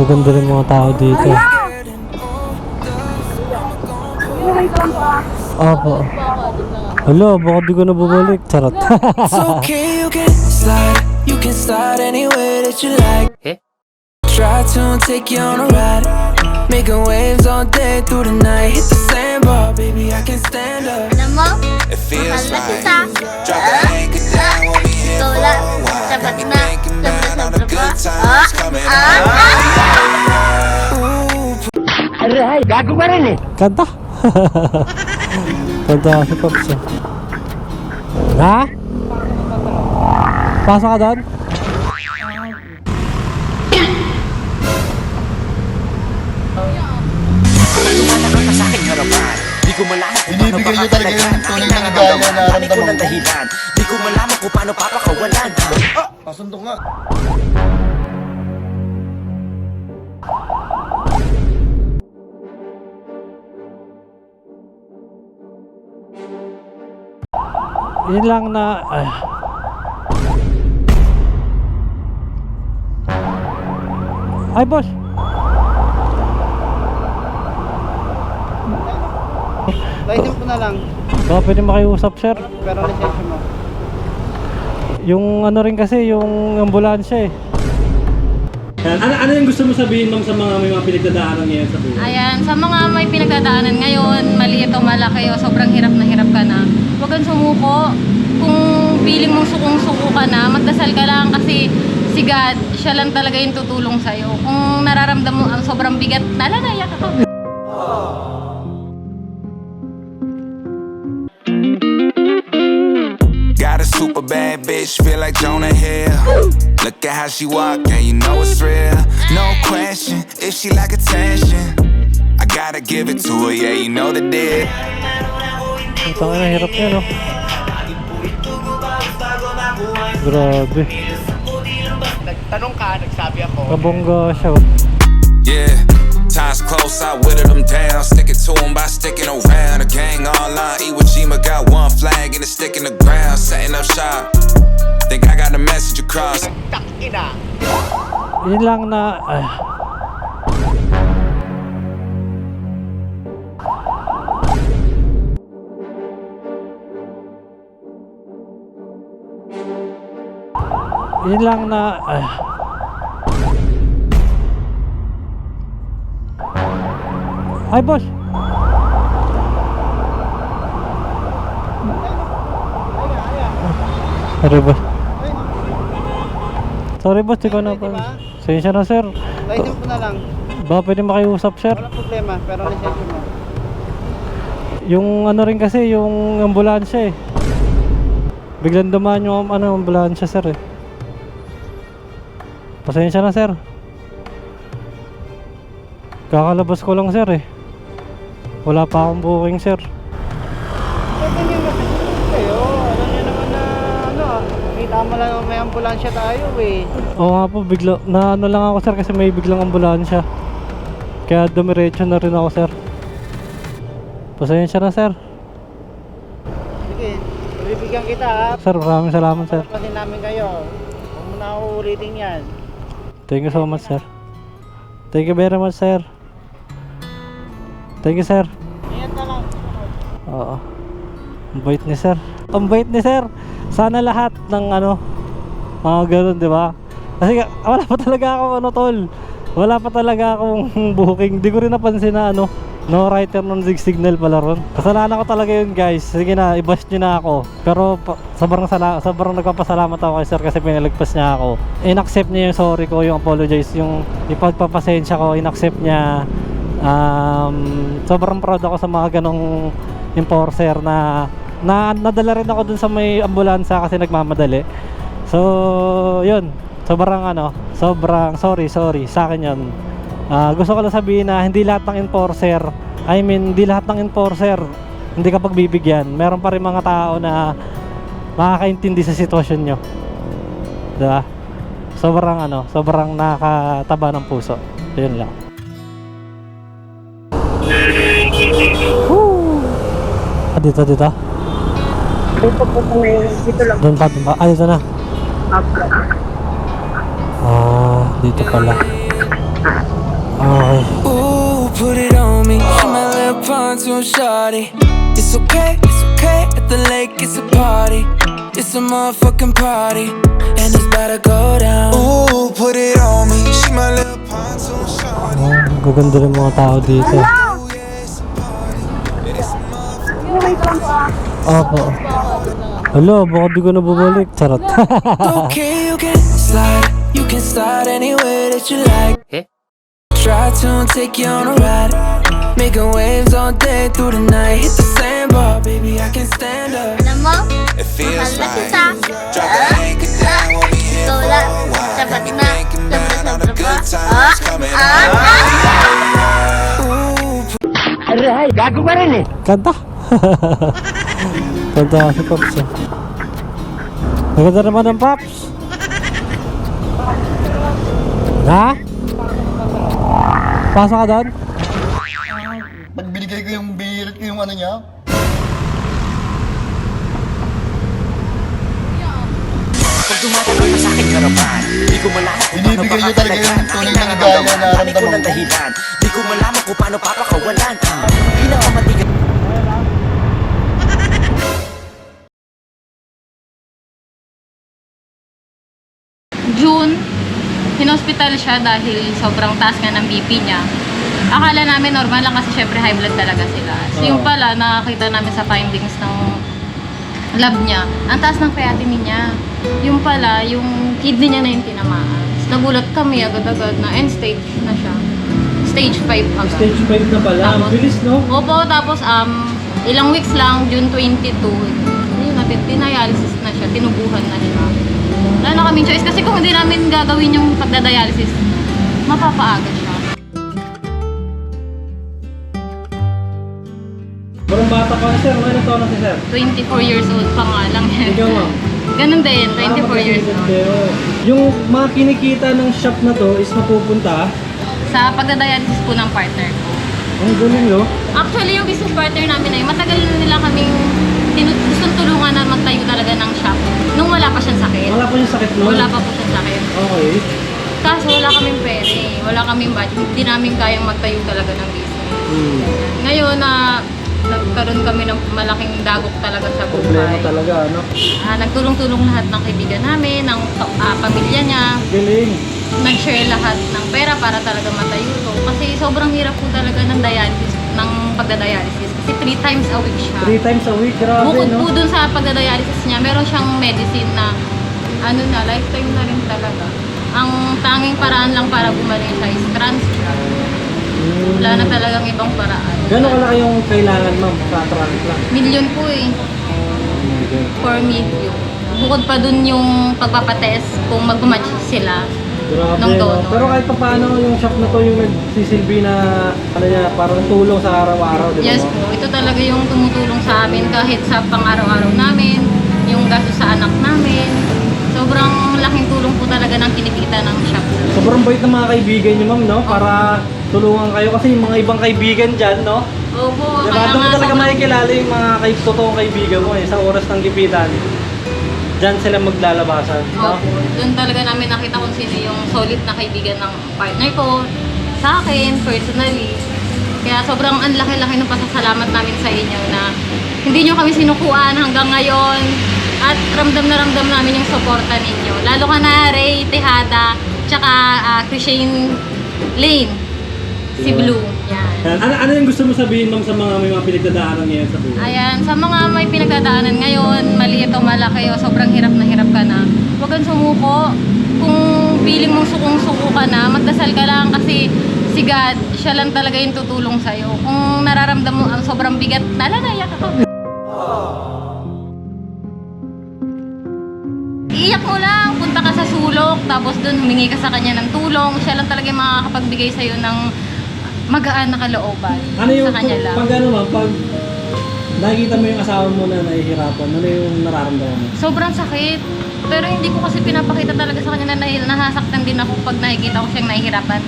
Maganda rin mga tao dito. Opo. Hala, baka di ko na bumalik. Charot. It's okay, you can slide anywhere that you like. Try to take you on a ride, making waves all day through the night. Hit the sandbar, baby, I can stand up. Alam mo, It feels mahal na right. kita. Drop the anchor down, we'll be here for Lola, a while. sapat Got me na. thinking about all the Sobra-sobra good pa. times coming our way. Kanta. Kanta si Pops. Ha? Pasok ka doon? Binibigay nyo talaga yung tunay na ligaya na naramdaman ko. Di ko malaman kung paano papakawalan. Pasundok nga. Yun lang na... Ay, boss! License ko na lang, Baka pwede makiusap, sir. pero lisensya mo. Yung ano rin kasi, yung ambulansya eh. Ano yung gusto mo sabihin, ma'am, sa mga may mga pinagdadaanan ngayon sa buhay? Ayan, sa mga may pinagdadaanan ngayon, maliit o malaki o sobrang hirap na hirap ka na, huwag kang sumuko. Kung feeling mong sukong-suko ka na, magdasal ka lang kasi si God, siya lang talaga yung tutulong sa'yo. Kung nararamdaman mo ang sobrang bigat, naiyak ako. Got a super bad bitch, feel like Jonah Hill. Look at how she walk, and you know it's real. No question, if she like attention, I gotta give it to her, yeah, you know the deal. Ang tangin na hirap niya, no? Grabe. Nagtanong ka, nagsabi ako. Kabongga siya. Oh. Yeah, time's close, I whittled them down. Stick it to them by sticking around. The gang all on Iwo Jima got one flag and it's stick in the ground. Setting up shop, think I got a message across. Takina. Yun lang na... Yun lang na... Ay, boss! Sorry, boss. Sorry, boss. Di ko na pa. Sensya na, sir. License ko na lang, Baka pwede makiusap, sir. walang problema, pero lisensya mo. Yung ano rin kasi, yung ambulansya eh. Biglang dumaan yung ambulansya, sir eh. Pasensya na, sir. Kakalabas ko lang, sir eh. Wala pa akong booking, sir. Pwede nyo makasunod kayo. Alam nyo naman na, kita mo lang may ambulansya tayo eh. Oo nga po, bigla, na ano lang ako, sir, kasi may biglang ambulansya. Kaya dumiretso na rin ako, sir. Pasensya na, sir. Sige, bibigyan kita ha. Sir, maraming salamat, sir. Pasin namin kayo. Huwag mo na uulitin yan. Thank you so much, sir. Thank you very much, sir. Thank you, sir. Ingat na lang. Oo. Ang bait ni sir. Ang bait ni sir. Sana lahat ng mga ganun, di ba? Kasi wala pa talaga akong tol. Wala pa talaga akong booking. Di ko rin napansin na no writer ng zig signal pala ron. Kasalanan ko talaga yun, guys. Sige na, i-bash nyo na ako. Pero sobrang nagpapasalamat ako kay sir kasi pinalagpas niya ako. In-accept niya yung sorry ko, yung apologize, yung ipagpapasensya ko, in-accept niya. Sobrang proud ako sa mga ganong enforcer na nadala rin ako dun sa may ambulansya kasi nagmamadali. So, yun. Sobrang sorry sa akin yun. Gusto ko lang sabihin na hindi lahat ng enforcer, hindi ka pagbibigyan. Meron pa rin mga tao na makakaintindi sa sitwasyon nyo. Diba? Sobrang nakataba ng puso. Yun lang. Dito. Dito po kami, dito lang. Doon pa. Dito na. Dito pala. pontoon, shawty. It's okay, at the lake, it's a party. It's a motherfucking party, and it's about to go down. Ooh, put it on me. She my little pontoon shorty. Oh, gaganda ng mga tao dito. Opo. Hala, baka di ko na bumalik. Charot. Okay, you can slide anywhere that you like. Try to take you on a ride, making waves all day through the night. Hit the sandbar, baby, I can stand up. Alam mo, It feels mahal na right. kita. Drop the anchor down, we'll be here for Lola, a while. sapat Got me na. thinking about all the Sapat good na. times coming up. Kanta. Kanta si Pops. Maganda naman ng Pops. Ha? Pasok ka doon? Pag binigay ko yung birit ko yung ano niya, Pag tumatagal na sa'kin harapan, di ko malaman kung paano binibigay niyo talaga yung tunay na ligaya na Balik ko nararamdaman ng ko. dahilan, di ko malaman kung paano papakawalan. Pinakamatigas June, hinospital siya dahil sobrang taas nga ng BP niya. Akala namin normal lang kasi syempre high blood talaga sila. So yung pala, nakakita namin sa findings ng lab niya, ang taas ng creatinine niya. Yung pala, yung kidney niya na yung tinamaan. So, nagulat kami agad-agad na end stage na siya. Stage 5 agad. Stage 5 na pala. Ang Tapos- bilis, no? Opo, tapos ilang weeks lang, June 22, yun natin, dinialysis na siya, tinubuhan na siya. Wala na kaming choice kasi kung hindi namin gagawin yung pagdadialysis, mapapaaga siya. Parang bata pa, sir. Ano taon na si sir? 24 years old pa nga lang. Ikaw, ma'am. Ganun din, 24 years old. Yung mga kinikita ng shop na to is mapupunta. Sa pagdadialysis po ng partner ko. Ang galing, no? Actually, yung business partner namin ay matagal na nila kaming gustong tulungan na magtayo talaga ng shop. Nung wala pa siyang sakit. Wala pa yung sakit, no? Wala pa po siyang sakit. Okay. Kaso wala kaming pere, wala kaming budget, hindi namin kayang magtayo talaga ng business. Ngayon na nagkaroon kami ng malaking dagok talaga sa Problema buhay. talaga, no? Nagtulong-tulong lahat ng kaibigan namin, ng pamilya niya. Galing. Nag-share lahat ng pera para talaga matayo to. Kasi sobrang hirap po talaga ng dialysis, ng pagdadialysis. Kasi 3 times a week siya. 3 times a week, grabe, Bukod no? po dun sa pagdadialysis niya, meron siyang medicine na lifetime na rin talaga. Ang tanging paraan lang para bumalik siya is transplant. Wala na talagang ibang paraan. Gano'n kalaki yung kailangan, ma'am, sa transplant? Million po eh. 4 million. Bukod pa dun yung pagpapatest kung mag-match sila. Grabe, Ng no? donor. Pero kahit pa paano yung shop na to yung nagsisilbi na ano niya, parang tulong sa araw-araw, di ba? Yes po, ito talaga yung tumutulong sa amin kahit sa pang-araw-araw namin, yung gasto sa anak namin. Sobrang laking tulong po talaga ng kinikita ng shop. Sobrang bait ng mga kaibigan niyo, ma'am, no? Para tulungan kayo kasi yung mga ibang kaibigan dyan, no? Opo, Diba? kaya Doon mo nga talaga sobrang- makikilala yung mga totoong kaibigan mo eh, sa oras ng gipitan. Diyan sila maglalabasan, no? Opo, doon talaga namin nakita kung sino yung solid na kaibigan ng partner ko, sa akin, personally. Kaya sobrang ang laki-laki ng pasasalamat namin sa inyo na hindi nyo kami sinukuan hanggang ngayon at ramdam na ramdam namin yung suporta ninyo. Lalo ka na Ray Tejada, tsaka Christian Lane, si Blue. Yan. Ano yung gusto mo sabihin, ma'am, sa mga may mga pinagdadaanan ngayon sa buhay? Ayan, sa mga may pinagdadaanan ngayon, maliit o malaki o sobrang hirap ka na, huwag kang sumuko. Kung feeling mong sukong-suko ka na, magdasal ka lang kasi si God, siya lang talaga yung tutulong sa'yo. Kung nararamdam mo ang sobrang bigat, naiyak ako. Iiyak mo lang, punta ka sa sulok, tapos dun humingi ka sa kanya ng tulong. Siya lang talaga yung makakapagbigay sa'yo ng magaan na kalooban. Ano yung, sa kanya lang. pag ano, ma'am, pag nakikita mo yung asawa mo na nahihirapan, ano yung nararamdaman mo? Sobrang sakit. Pero hindi ko kasi pinapakita talaga sa kanya na nasasaktan din ako pag nakikita ko siyang nahihirapan.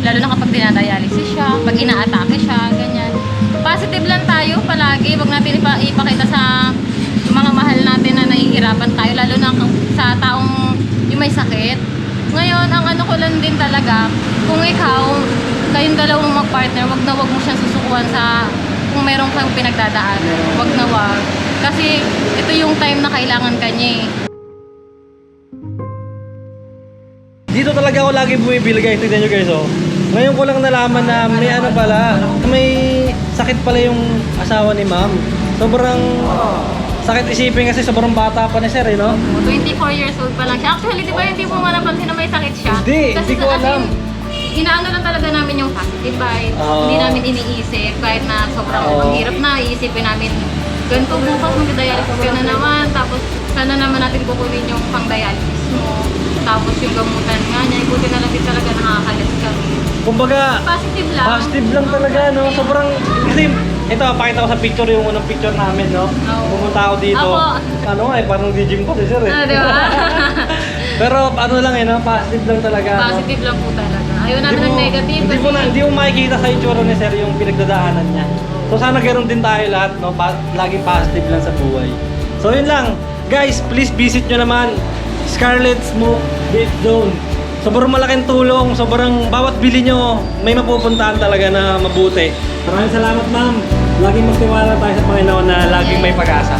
Lalo na kapag dinadialysis siya, pag inaatake siya, ganyan. Positive lang tayo palagi. Huwag natin ipakita sa mga mahal natin na nahihirapan tayo. Lalo na sa taong yung may sakit. Ngayon, ang ano ko lang din talaga, kung ikaw, kayong dalawang mag-partner, wag mo siyang susukuan sa kung meron kang pinagdadaanan, wag na wag. Kasi ito yung time na kailangan ka niya eh. Dito talaga ako lagi bumibili guys. Tignan nyo guys oh. Ngayon ko lang nalaman na may ano pala, may sakit pala yung asawa ni ma'am. Sobrang sakit isipin kasi sobrang bata pa ni sir eh, no? 24 years old pa lang siya. Actually, di ba hindi mo napansin na may sakit siya? Hindi ko alam. Inaano lang talaga namin yung positive vibes. Oo. Hindi namin iniisip kahit na sobrang ang hirap na, iisipin namin ganito bukas mag-dialysis ka na naman, tapos sana naman natin kukunin yung pang-dialysis mo. Tapos yung gamutan nga niya, buti na lang din talaga nakakalas kami. Kumbaga, Positive lang. positive lang talaga, no? Sobrang, kasi, ito, pakita ko sa picture yung unang picture namin, no? Oo. Pumunta ako dito. Ako. Ano nga eh, parang di-gym pa si sir eh. Di ba? Pero ano lang eh, no? Positive lang talaga, no? Positive lang po talaga. Ayaw namin ng negative. Hindi mo makikita sa itsura ni sir yung pinagdadaanan niya. So sana ganoon din tayo lahat, no? Laging positive lang sa buhay. So yun lang. Guys, please visit nyo naman Scarlet Smoke Beef Zone. Sobrang malaking tulong, sobrang bawat bili nyo, may mapupuntahan talaga na mabuti. Maraming salamat ma'am. Laging magtiwala tayo sa Panginoon na laging may pag-asa.